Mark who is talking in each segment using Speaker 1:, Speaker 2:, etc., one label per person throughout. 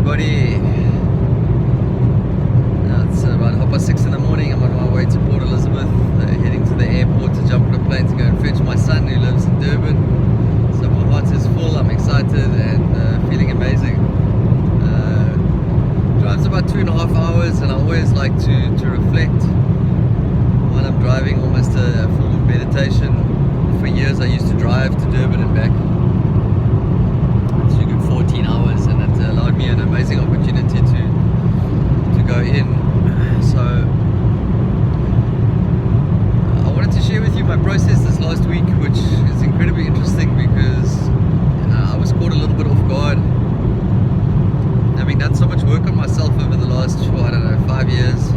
Speaker 1: everybody. It's about 6:30 in the morning. I'm on my way to Port Elizabeth, heading to the airport to jump on a plane to go and fetch my son who lives in Durban. So my heart is full, I'm excited and feeling amazing. Drive's about 2.5 hours, and I always like to reflect while I'm driving, almost a form of meditation. For years I used to drive to Durban and back. It's a good 14 hours, and it allowed me an amazing opportunity to go in. So I wanted to share with you my process this last week, which is incredibly interesting because I was caught a little bit off guard. Having done so much work on myself over the last, 5 years,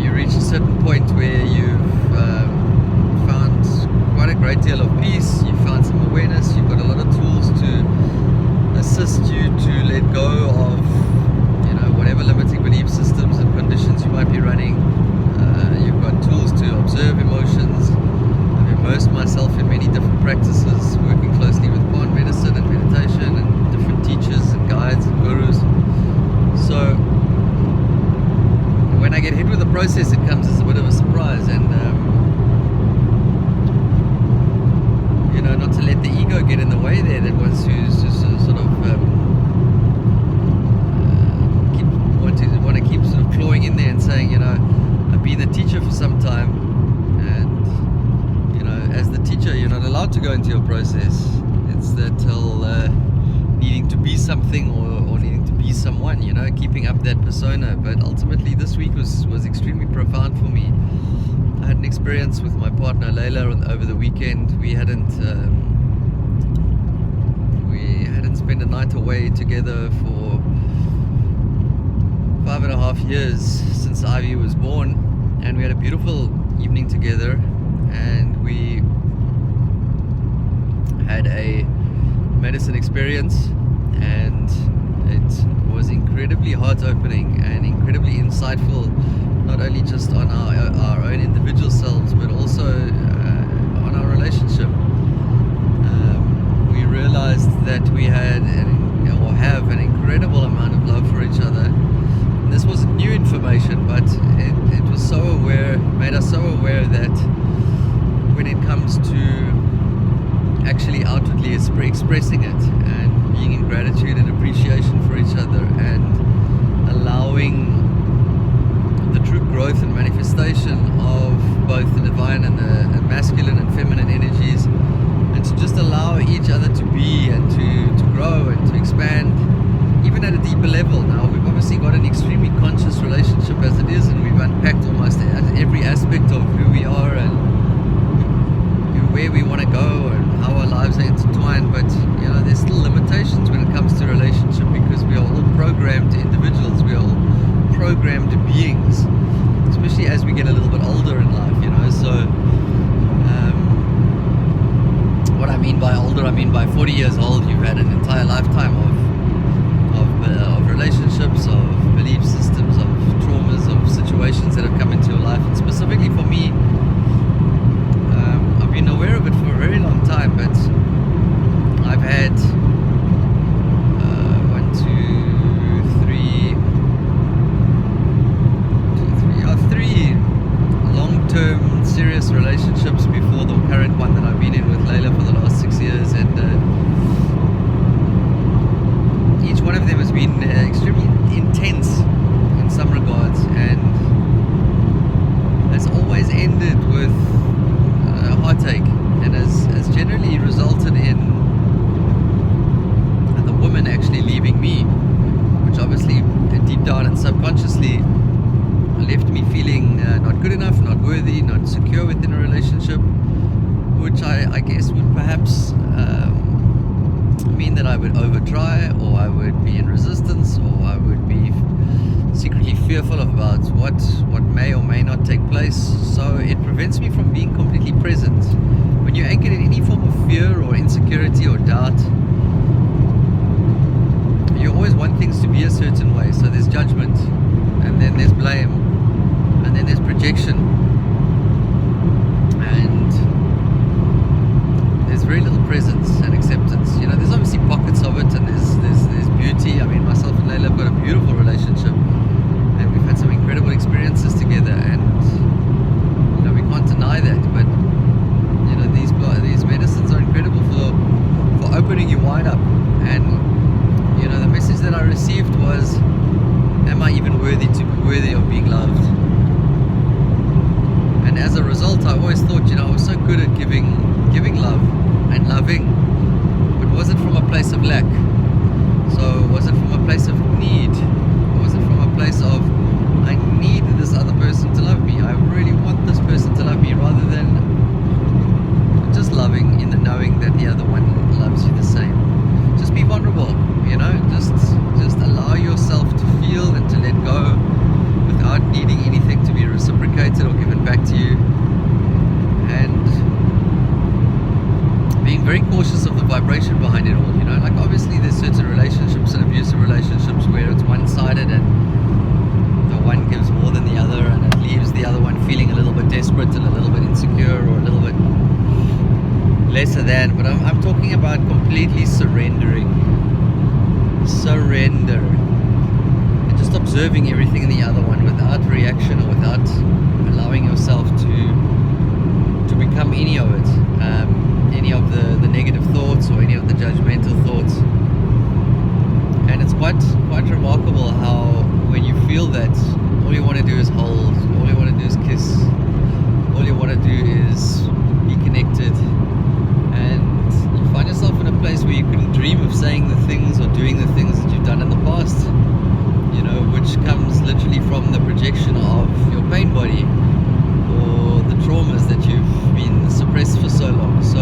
Speaker 1: you reach a certain point where you've found quite a great deal of peace, you've found some awareness, you've got a lot of tools to assist you to let go of, whatever limiting belief systems and conditions you might be running. You've got tools to observe emotions. I've immersed myself in many different practices, working closely with plant medicine and meditation and different teachers and guides and gurus. So when I get hit with the process, it comes as a bit of a surprise, and not to let the ego get in the way there, that wants to sort of want to keep sort of clawing in there and saying, I've been a teacher for some time, and as the teacher you're not allowed to go into your process. It's that whole needing to be something or needing to be someone, keeping up that persona. But ultimately this week was extremely profound for me. I had an experience with my partner Layla over the weekend. We hadn't spent a night away together for 5.5 years since Ivy was born, and we had a beautiful evening together, and we had a medicine experience, and it was incredibly heart-opening and incredibly insightful, not only just on our own individual selves, but also on our relationship. We realized that we had have an incredible amount of love for each other. And this wasn't new information, but it was made us so aware that when it comes to actually outwardly expressing it and being in gratitude and appreciation for each other and allowing the true growth and manifestation of both the divine and the masculine and feminine energies, and to just allow each other to be and to grow and to expand even at a deeper level. Now we've obviously got an extremely conscious relationship as it is, and we've unpacked almost every aspect of who we are and where we want to go and how our lives are intertwined, but there's still limitations when it comes to relationship, because we are all programmed individuals, we are all programmed beings, especially as we get a little bit older in life, so what I mean by older, I mean by 40 years old, you've had an entire lifetime of relationships, of belief systems, of traumas, of situations that have come into your life. And specifically for me, I've been aware of it for a very long time, but I've had three long-term serious relationships before the current one that I've been in with Layla for the last 6 years, and each one of them has been extremely intense in some regards, and has always ended with a heartache, and has generally resulted in the woman actually leaving me, which obviously deep down and subconsciously left me feeling not good enough, not worthy, not secure within a relationship, which I guess would perhaps mean that I would over-try, or I would be in resistance, or I would be secretly fearful about what may or may not take place. So it prevents me from being completely present. When you're anchored in any form of fear or insecurity or doubt, you always want things to be a certain way. So there's judgment, and then there's blame, and then there's projection, and there's very little presence and acceptance. There's obviously lack. So was it from a place of need, or was it from a place of, I need this other person to love me, I really want this person to love me, rather than just loving in the knowing that the other one loves you the same. Just be vulnerable, just allow yourself to feel and to let go without needing anything to be reciprocated or given back to you, and being very cautious of the vibration behind it all. Like obviously there's certain relationships and abusive relationships where it's one-sided and the one gives more than the other, and it leaves the other one feeling a little bit desperate and a little bit insecure or a little bit lesser than. But I'm talking about completely surrender, and just observing everything in the other one without reaction or without allowing yourself to become any of it, any of the negative thoughts or any of the judgmental thoughts. And it's quite remarkable how when you feel that, all you want to do is hold, all you want to do is kiss, all you want to do is be connected, and you find yourself in a place where you couldn't dream of saying the things or doing the things that you've done in the past, which comes literally from the projection of your pain body or the traumas that you've been suppressed for so long. So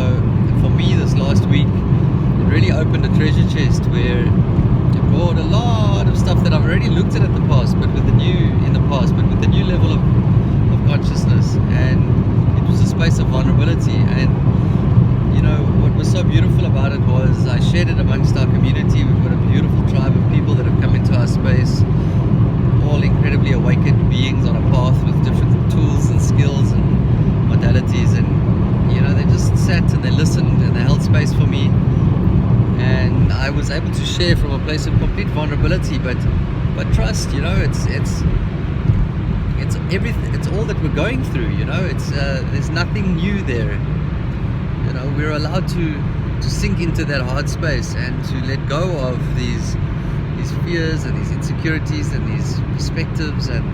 Speaker 1: for me, this last week, it really opened a treasure chest where it brought a lot of stuff that I've already looked at the past, but with the new level of consciousness. And it was a space of vulnerability. And what was so beautiful about it was I shared it amongst our community. We've got a beautiful tribe of people that have come into our space, all incredibly awakened beings on a path with different tools and skills and modalities. And they just sat and they listened and they held space for me, and I was able to share from a place of complete vulnerability, but trust. It's everything. It's all that we're going through. It's there's nothing new there. We're allowed to sink into that hard space and to let go of these fears and these insecurities and these perspectives. And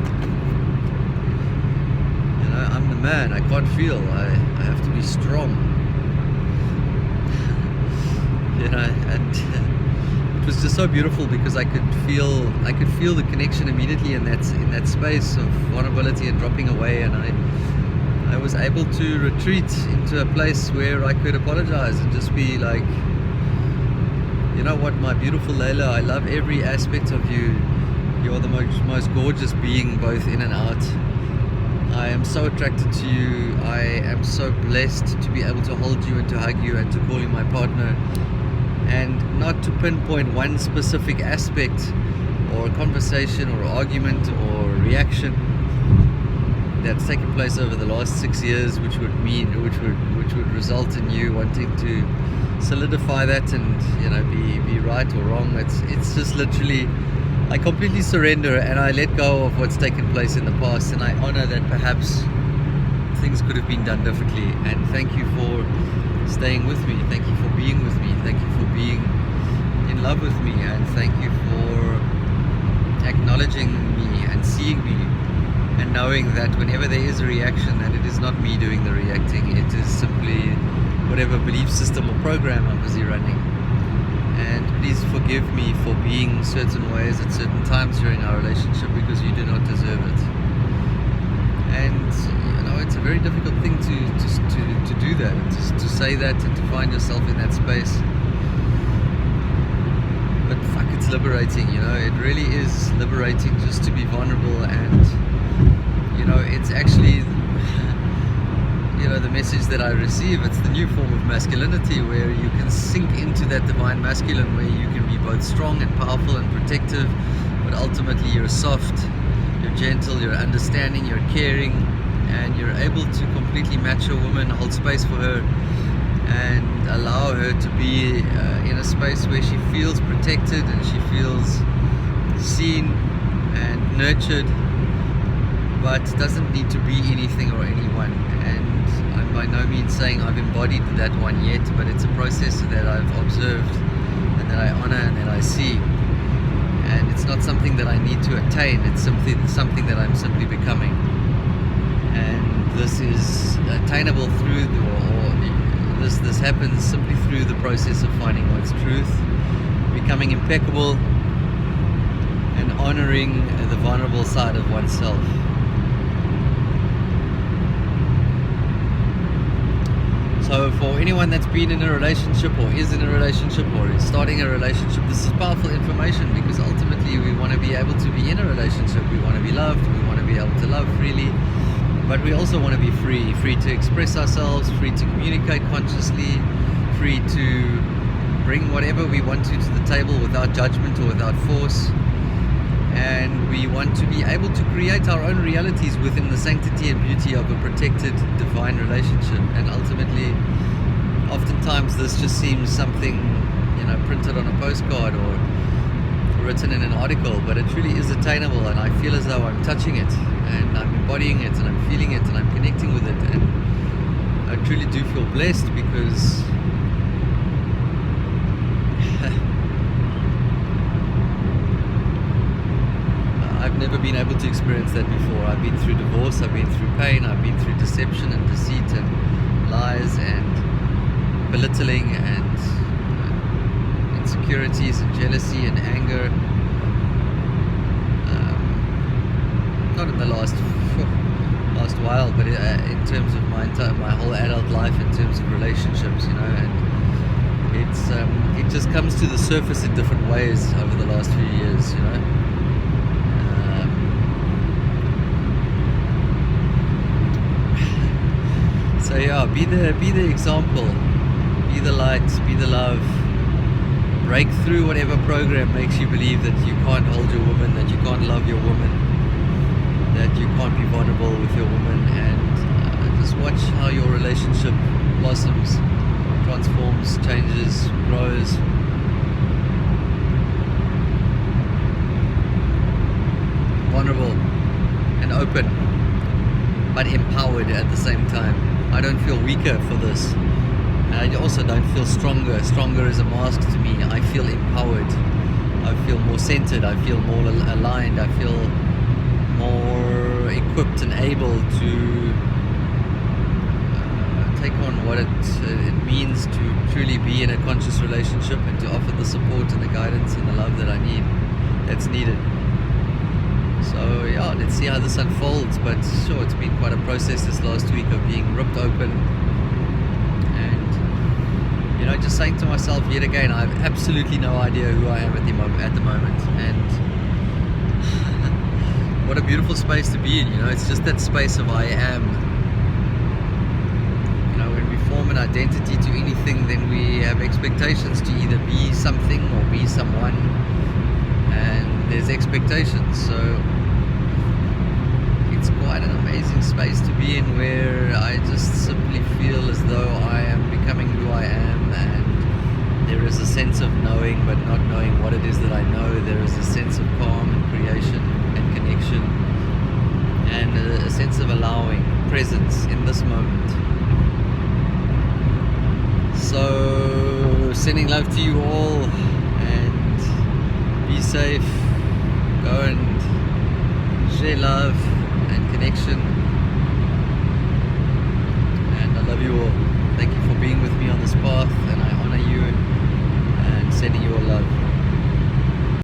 Speaker 1: I'm the man. I can't feel. I have to be strong. And it was just so beautiful because I could feel the connection immediately in that space of vulnerability and dropping away, and I was able to retreat into a place where I could apologize and just be like, you know what, my beautiful Layla, I love every aspect of you. You're the most gorgeous being, both in and out. I am so attracted to you. I am so blessed to be able to hold you and to hug you and to call you my partner, and not to pinpoint one specific aspect or conversation or argument or reaction that's taken place over the last 6 years, which would result in you wanting to solidify that and be right or wrong. It's just literally, I completely surrender and I let go of what's taken place in the past, and I honor that perhaps things could have been done differently. And thank you for staying with me, thank you for being with me, thank you for being in love with me, and thank you for acknowledging me and seeing me, and knowing that whenever there is a reaction, that it is not me doing the reacting, it is simply whatever belief system or program I'm busy running. And please forgive me for being certain ways at certain times during our relationship, because you do not deserve it. And it's a very difficult thing to do that, to say that and to find yourself in that space. But fuck, it's liberating, it really is liberating just to be vulnerable. And it's actually the message that I receive. It's the new form of masculinity, where you can sink into that divine masculine, where you can be both strong and powerful and protective, but ultimately you're soft, you're gentle, you're understanding, you're caring, and you're able to completely match a woman, hold space for her, and allow her to be in a space where she feels protected and she feels seen and nurtured, but doesn't need to be anything or anyone. And I'm by no means saying I've embodied that one yet, but it's a process that I've observed and that I honor and that I see. And it's not something that I need to attain, it's something that I'm simply becoming. And this is attainable through this happens simply through the process of finding one's truth becoming impeccable, and honoring the vulnerable side of oneself. So for anyone that's been in a relationship or is in a relationship or is starting a relationship, this is powerful information, because ultimately we want to be able to be in a relationship. We want to be loved, we want to be able to love freely, but we also want to be free to express ourselves, free to communicate consciously, free to bring whatever we want to the table without judgment or without force. And we want to be able to create our own realities within the sanctity and beauty of a protected divine relationship. And ultimately, oftentimes this just seems something, printed on a postcard or written in an article, but it truly is attainable, and I feel as though I'm touching it and I'm embodying it and I'm feeling it and I'm connecting with it, and I truly do feel blessed, because I've never been able to experience that before. I've been through divorce, I've been through pain, I've been through deception and deceit and lies and belittling and insecurities and jealousy and anger. Not in the last while, but in terms of my whole adult life, in terms of relationships, and it just comes to the surface in different ways over the last few years, So yeah, be the example, be the light, be the love. Break through whatever program makes you believe that you can't hold your woman, that you can't love your woman, that you can't be vulnerable with your woman, and just watch how your relationship blossoms, transforms, changes, grows. Vulnerable and open, but empowered at the same time. I don't feel weaker for this. And I also don't feel stronger. Stronger is a mask to me. I feel empowered. I feel more centered. I feel more aligned. I feel more equipped and able to take on what it means to truly be in a conscious relationship, and to offer the support and the guidance and the love that I need, that's needed. So yeah, let's see how this unfolds, but sure, it's been quite a process this last week of being ripped open and just saying to myself yet again, I have absolutely no idea who I am at the moment, and what a beautiful space to be in. It's just that space of I am. When we form an identity to anything, then we have expectations to either be something or be someone, and there's expectations. So it's quite an amazing space to be in, where I just simply feel as though I am becoming who I am, and there is a sense of knowing but not knowing what it is that I know. There is a sense of calm and creation and connection, and a sense of allowing presence in this moment. So sending love to you all, and be safe. Go and share love and connection